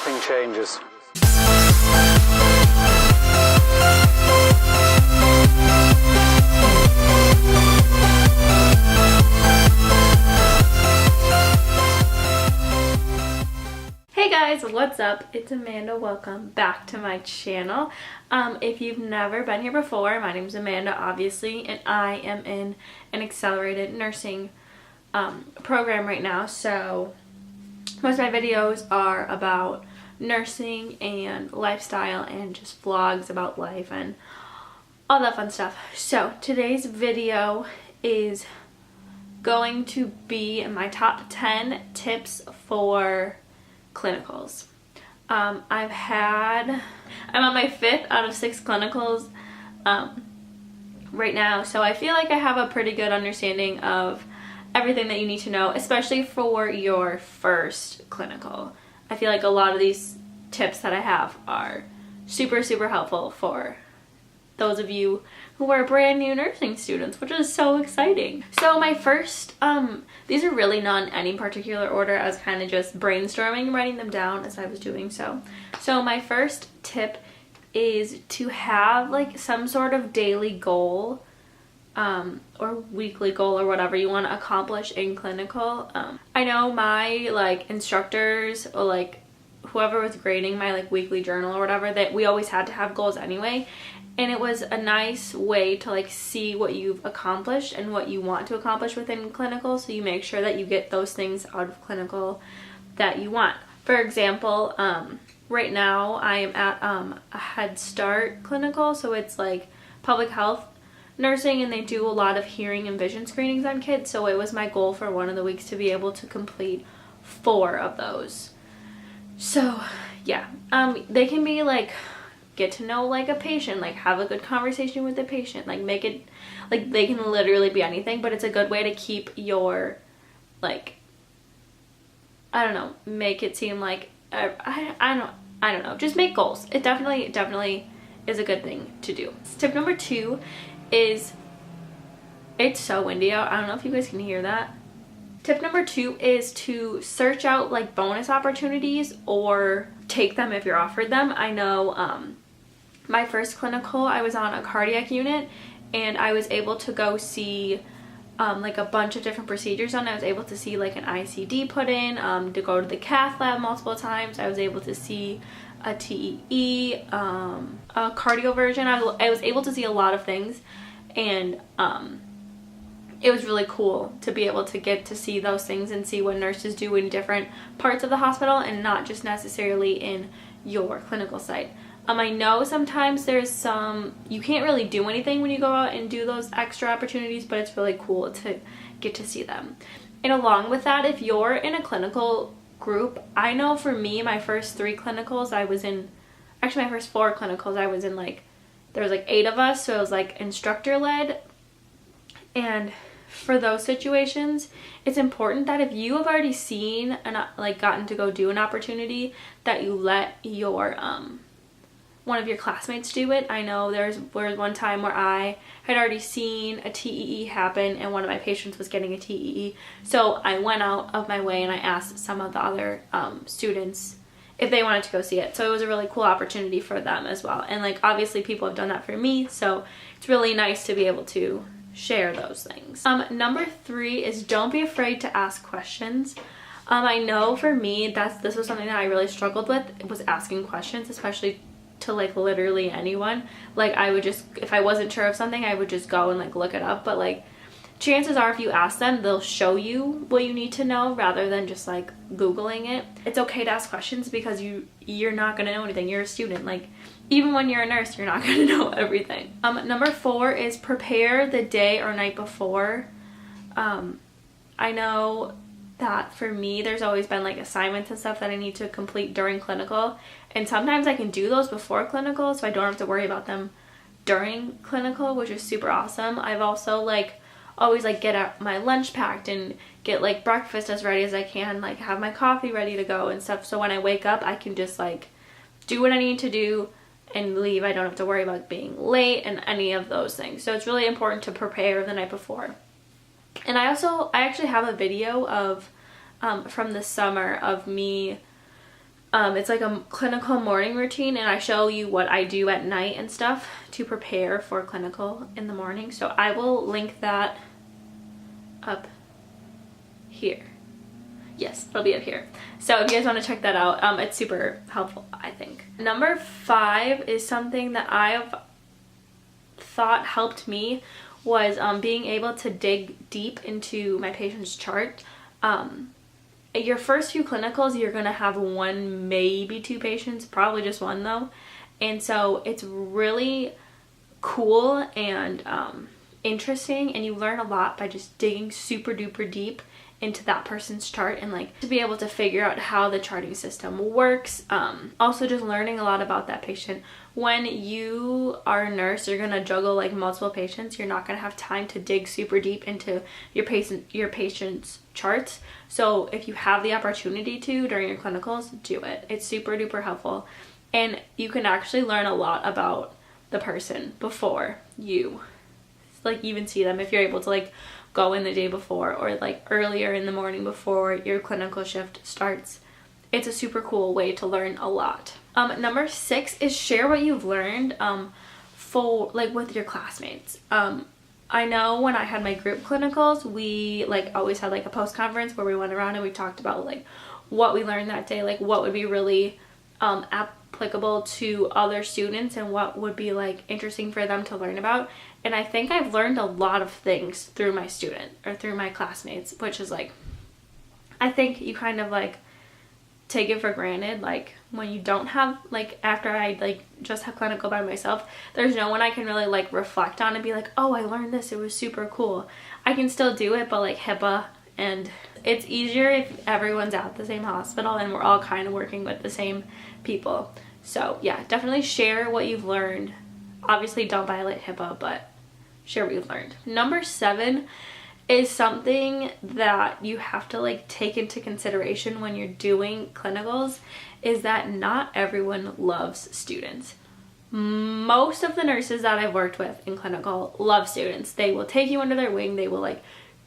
everything changes. Hey guys, what's up? It's Amanda. Welcome back to my channel. If you've never been here before, my name is Amanda, obviously, and I am in an accelerated nursing program right now. So most of my videos are about nursing and lifestyle and just vlogs about life and all that fun stuff. So today's video is going to be my top 10 tips for clinicals. I'm on my 5th out of 6 clinicals right now, so I feel like I have a pretty good understanding of everything that you need to know, especially for your first clinical. I feel like a lot of these tips that I have are super helpful for those of you who are brand new nursing students, which is so exciting. So my first, these are really not in any particular order. I was kind of just brainstorming and writing them down as I was doing so. So my first tip is to have like some sort of daily goal or weekly goal or whatever you want to accomplish in clinical. I know my like instructors or like whoever was grading my like weekly journal or whatever, that we always had to have goals anyway. And it was a nice way to like see what you've accomplished and what you want to accomplish within clinical, so you make sure that you get those things out of clinical that you want. For example, right now I am at a Head Start clinical, so it's like public health nursing, and they do a lot of hearing and vision screenings on kids. So it was my goal for one of the weeks to be able to complete 4 of those. So yeah, they can be like get to know like a patient, like have a good conversation with the patient, like make it like they can literally be anything, but it's a good way to keep your like, I don't know, make it seem like I don't know, just make goals. It definitely is a good thing to do. Tip number 2 is, it's so windy out, I don't know if you guys can hear that. Tip number 2 is to search out like bonus opportunities or take them if you're offered them. I know my first clinical, I was on a cardiac unit and I was able to go see like a bunch of different procedures on. I was able to see like an ICD put in, to go to the cath lab multiple times. I was able to see a TEE, a cardioversion. I was able to see a lot of things, and it was really cool to be able to get to see those things and see what nurses do in different parts of the hospital and not just necessarily in your clinical site. I know sometimes there's you can't really do anything when you go out and do those extra opportunities, but it's really cool to get to see them. And along with that, if you're in a clinical group, I know for me, my first 3 clinicals I was in, actually my first 4 clinicals I was in, like there was like 8 of us, so it was like instructor led. And for those situations, it's important that if you have already seen and like gotten to go do an opportunity, that you let your one of your classmates do it. I know there was one time where I had already seen a TEE happen and one of my patients was getting a TEE, so I went out of my way and I asked some of the other students if they wanted to go see it. So it was a really cool opportunity for them as well, and like obviously people have done that for me, so it's really nice to be able to share those things. Number 3 is don't be afraid to ask questions. I know for me this was something that I really struggled with, was asking questions, especially to like literally anyone. Like I would just, if I wasn't sure of something, I would just go and like look it up, but like chances are if you ask them, they'll show you what you need to know rather than just like Googling it. It's okay to ask questions because you're not going to know anything. You're a student. Like even when you're a nurse, you're not going to know everything. Number 4 is prepare the day or night before. I know that for me, there's always been like assignments and stuff that I need to complete during clinical, and sometimes I can do those before clinical, so I don't have to worry about them during clinical, which is super awesome. I've also like always like get my lunch packed and get like breakfast as ready as I can, like have my coffee ready to go and stuff, so when I wake up I can just like do what I need to do and leave. I don't have to worry about being late and any of those things. So it's really important to prepare the night before. And I actually have a video of from the summer of me It's like a clinical morning routine, and I show you what I do at night and stuff to prepare for clinical in the morning. So I will link that up here. Yes, it'll be up here. So if you guys want to check that out, it's super helpful, I think. Number 5 is something that I've thought helped me, was being able to dig deep into my patient's chart. Your first few clinicals, you're gonna have 1, maybe 2 patients, probably just 1 though. And so it's really cool and interesting, and you learn a lot by just digging super duper deep into that person's chart, and like to be able to figure out how the charting system works. Also just learning a lot about that patient. When you are a nurse, you're gonna juggle like multiple patients. You're not gonna have time to dig super deep into your patient's charts. So if you have the opportunity to during your clinicals, do it. It's super duper helpful, and you can actually learn a lot about the person before you like even see them, if you're able to like go in the day before or like earlier in the morning before your clinical shift starts. It's a super cool way to learn a lot. Number 6 is share what you've learned for like with your classmates. I know when I had my group clinicals, we like always had like a post conference where we went around and we talked about like what we learned that day, like what would be really applicable to other students and what would be like interesting for them to learn about. And I think I've learned a lot of things through my through my classmates, which is like, I think you kind of like take it for granted. Like when you don't have, like after I like just have clinical by myself, there's no one I can really like reflect on and be like, oh, I learned this, it was super cool. I can still do it, but like HIPAA, and it's easier if everyone's at the same hospital and we're all kind of working with the same people. So yeah, definitely share what you've learned. Obviously don't violate HIPAA, but share what you've learned. Number 7 is something that you have to like take into consideration when you're doing clinicals, is that not everyone loves students. Most of the nurses that I've worked with in clinical love students. They will take you under their wing. They will like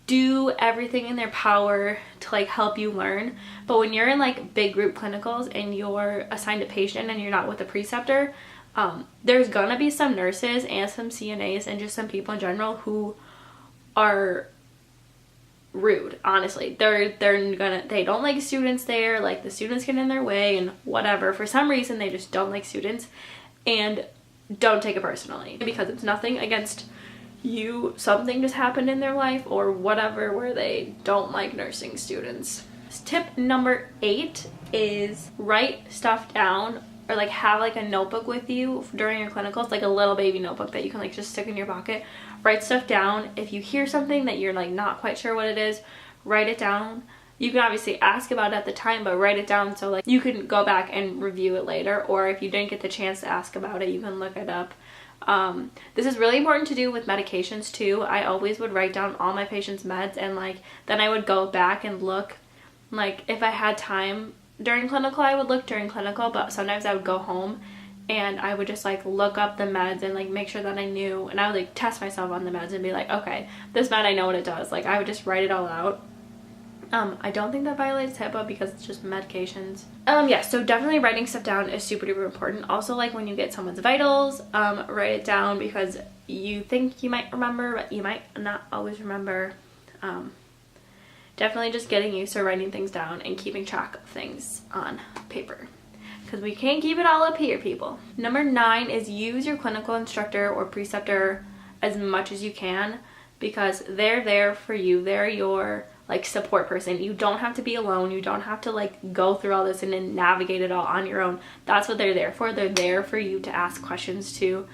do everything in their power to like help you learn. But when you're in like big group clinicals and you're assigned a patient and you're not with a preceptor, there's gonna be some nurses and some CNAs and just some people in general who are rude. Honestly, they don't like students there. Like the students get in their way and whatever. For some reason, they just don't like students, and don't take it personally, because it's nothing against you. Something just happened in their life or whatever where they don't like nursing students. Tip number 8 is write stuff down, or like have like a notebook with you during your clinicals, like a little baby notebook that you can like just stick in your pocket. Write stuff down. If you hear something that you're like not quite sure what it is, write it down. You can obviously ask about it at the time, but write it down so like you can go back and review it later, or if you didn't get the chance to ask about it, you can look it up. This is really important to do with medications too. I always would write down all my patients' meds, and like then I would go back and look, like if I had time during clinical, I would look during clinical, but sometimes I would go home and I would just like look up the meds and like make sure that I knew, and I would like test myself on the meds and be like, okay, this med, I know what it does. Like I would just write it all out. I don't think that violates HIPAA because it's just medications. Yeah, so definitely writing stuff down is super duper important. Also, like when you get someone's vitals, write it down, because you think you might remember, but you might not always remember. Definitely just getting used to writing things down and keeping track of things on paper, because we can't keep it all up here, people. Number 9 is use your clinical instructor or preceptor as much as you can, because they're there for you. They're your like support person. You don't have to be alone. You don't have to like go through all this and then navigate it all on your own. That's what they're there for. They're there for you to ask questions to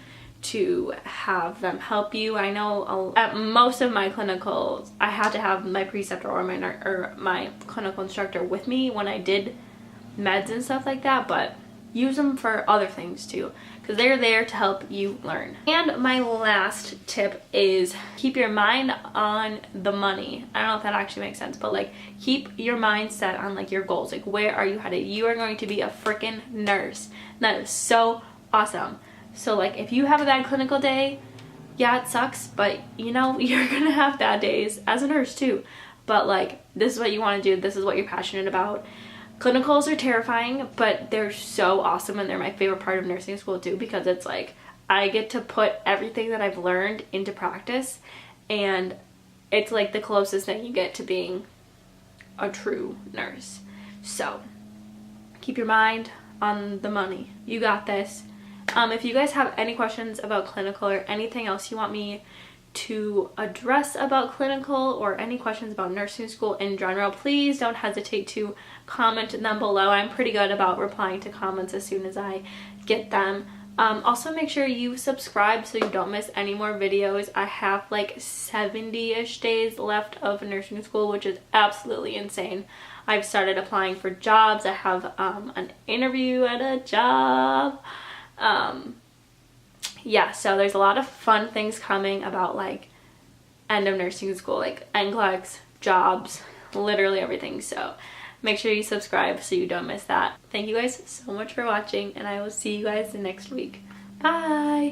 have them help you. I know at most of my clinicals, I had to have my preceptor or my clinical instructor with me when I did meds and stuff like that, but use them for other things too, because they're there to help you learn. And my last tip is keep your mind on the money. I don't know if that actually makes sense, but like keep your mind set on like your goals. Like where are you headed? You are going to be a freaking nurse. That is so awesome. So like if you have a bad clinical day, yeah, it sucks, but you know, you're gonna have bad days as a nurse too. But like this is what you want to do. This is what you're passionate about. Clinicals are terrifying, but they're so awesome, and they're my favorite part of nursing school too, because it's like I get to put everything that I've learned into practice, and it's like the closest thing you get to being a true nurse. So keep your mind on the money. You got this. If you guys have any questions about clinical or anything else you want me to address about clinical, or any questions about nursing school in general, please don't hesitate to comment them below. I'm pretty good about replying to comments as soon as I get them. Also, make sure you subscribe so you don't miss any more videos. I have like 70-ish days left of nursing school, which is absolutely insane. I've started applying for jobs. I have an interview at a job. Yeah, so there's a lot of fun things coming about like end of nursing school, like em&dex, jobs, literally everything. So make sure you subscribe so you don't miss that. Thank you guys so much for watching, and I will see you guys next week. Bye!